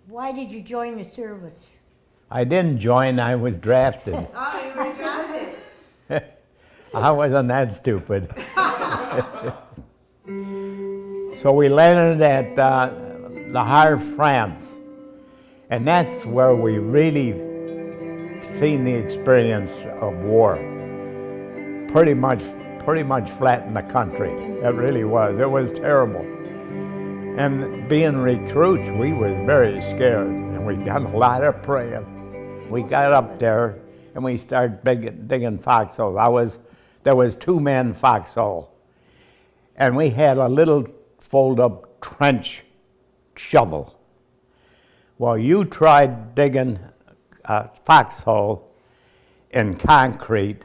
Why did you join the service? I didn't join, I was drafted. Oh, you were drafted. I wasn't that stupid. So we landed at Le Havre, France. And that's where we really seen the experience of war. Pretty much flattened the country. It really was. It was terrible. And being recruits, we were very scared, and we done a lot of praying. We got up there, and we started digging foxholes. There was 2 men foxhole, and we had a little fold-up trench shovel. Well, you tried digging a foxhole in concrete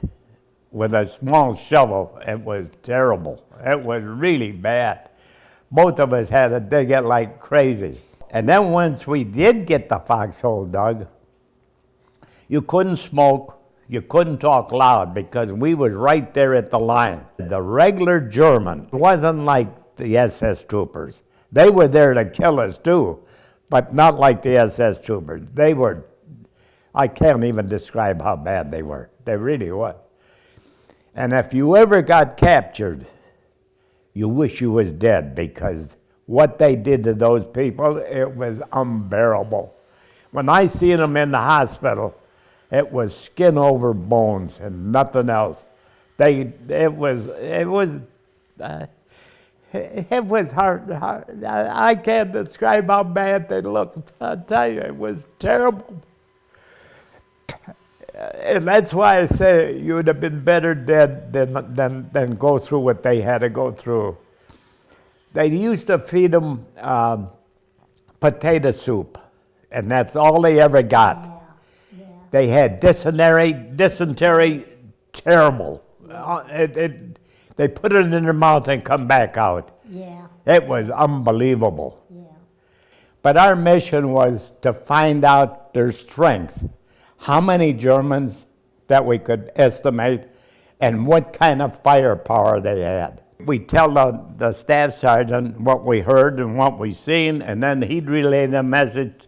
with a small shovel, it was terrible. It was really bad. Both of us had to dig it like crazy. And then once we did get the foxhole dug, you couldn't smoke, you couldn't talk loud because we was right there at the line. The regular German wasn't like the SS troopers. They were there to kill us too, but not like the SS troopers. They were, I can't even describe how bad they were. They really were. And if you ever got captured, you wish you was dead because what they did to those people, it was unbearable. When I seen them in the hospital, it was skin over bones and nothing else. It was hard. I can't describe how bad they looked. I tell you, it was terrible. And that's why I say you would have been better dead than go through what they had to go through. They used to feed them potato soup, and that's all they ever got. Yeah. They had dysentery, terrible. They put it in their mouth and come back out. Yeah. It was unbelievable. Yeah. But our mission was to find out their strength. How many Germans that we could estimate, and what kind of firepower they had. We tell the staff sergeant what we heard and what we seen, and then he'd relay the message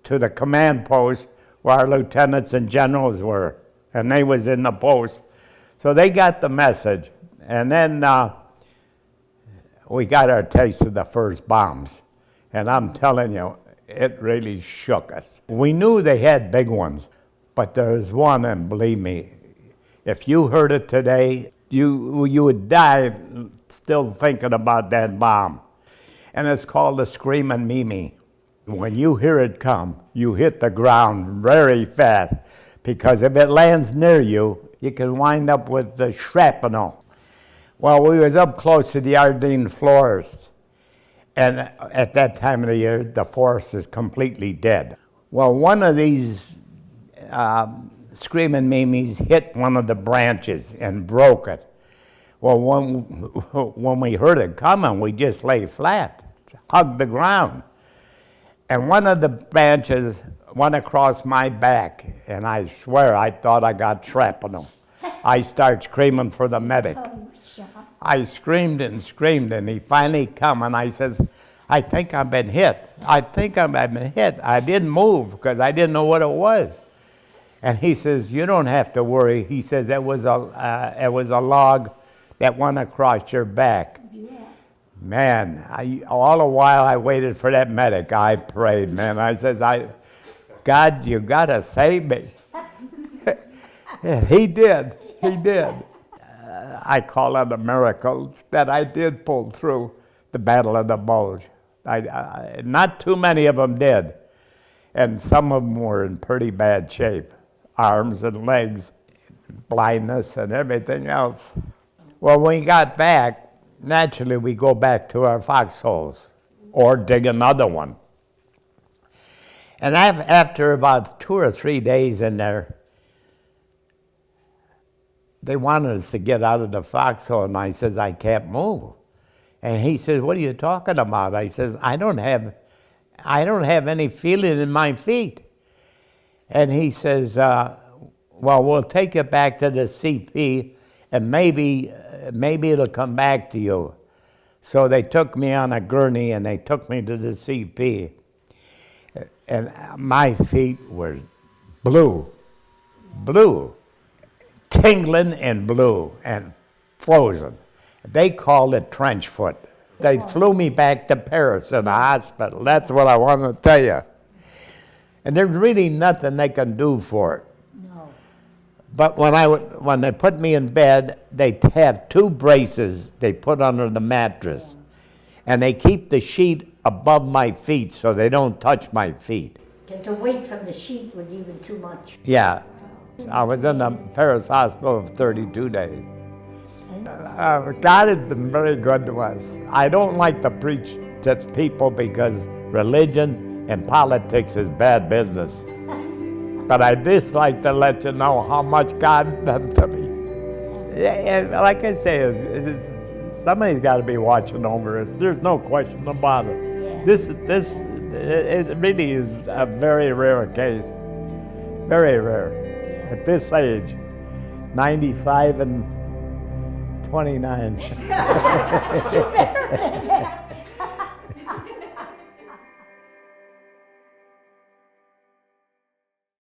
to the command post where our lieutenants and generals were, and they was in the post. So they got the message, and then we got our taste of the first bombs. And I'm telling you, it really shook us. We knew they had big ones. But there's one, and believe me, if you heard it today, you would die still thinking about that bomb. And it's called the Screaming Mimi. When you hear it come, you hit the ground very fast, because if it lands near you, you can wind up with the shrapnel. Well, we was up close to the Ardennes forest, and at that time of the year, the forest is completely dead. Well, one of these Screaming Mimis hit one of the branches and broke it. Well, when we heard it coming, we just lay flat, hugged the ground. And one of the branches went across my back, and I swear I thought I got shrapnel. I started screaming for the medic. I screamed, and he finally come, and I says, I think I've been hit. I didn't move because I didn't know what it was. And he says, you don't have to worry. He says, it was a log that went across your back. Yeah. Man, all the while I waited for that medic, I prayed, man. I says, God, you got to save me. Yeah, he did. I call it a miracle that I did pull through the Battle of the Bulge. Not too many of them did. And some of them were in pretty bad shape. Arms and legs, blindness and everything else. Well, when we got back, naturally we go back to our foxholes or dig another one. And after about 2 or 3 days in there, they wanted us to get out of the foxhole, and I says, I can't move. And he says, what are you talking about? I says, I don't have any feeling in my feet. And he says, well, we'll take you back to the CP, and maybe it'll come back to you. So they took me on a gurney, and they took me to the CP. And my feet were blue, tingling and blue and frozen. They called it trench foot. They flew me back to Paris in the hospital. That's what I want to tell you. And there's really nothing they can do for it. No. But when they put me in bed, they have two braces they put under the mattress. And they keep the sheet above my feet so they don't touch my feet. Because the weight from the sheet was even too much. Yeah. I was in the Paris hospital for 32 days. God has been very good to us. I don't like to preach to people because religion and politics is bad business. But I just like to let you know how much God done to me. Yeah, like I say, somebody's got to be watching over us. There's no question about it. It really is a very rare case. Very rare. At this age, 95 and 29.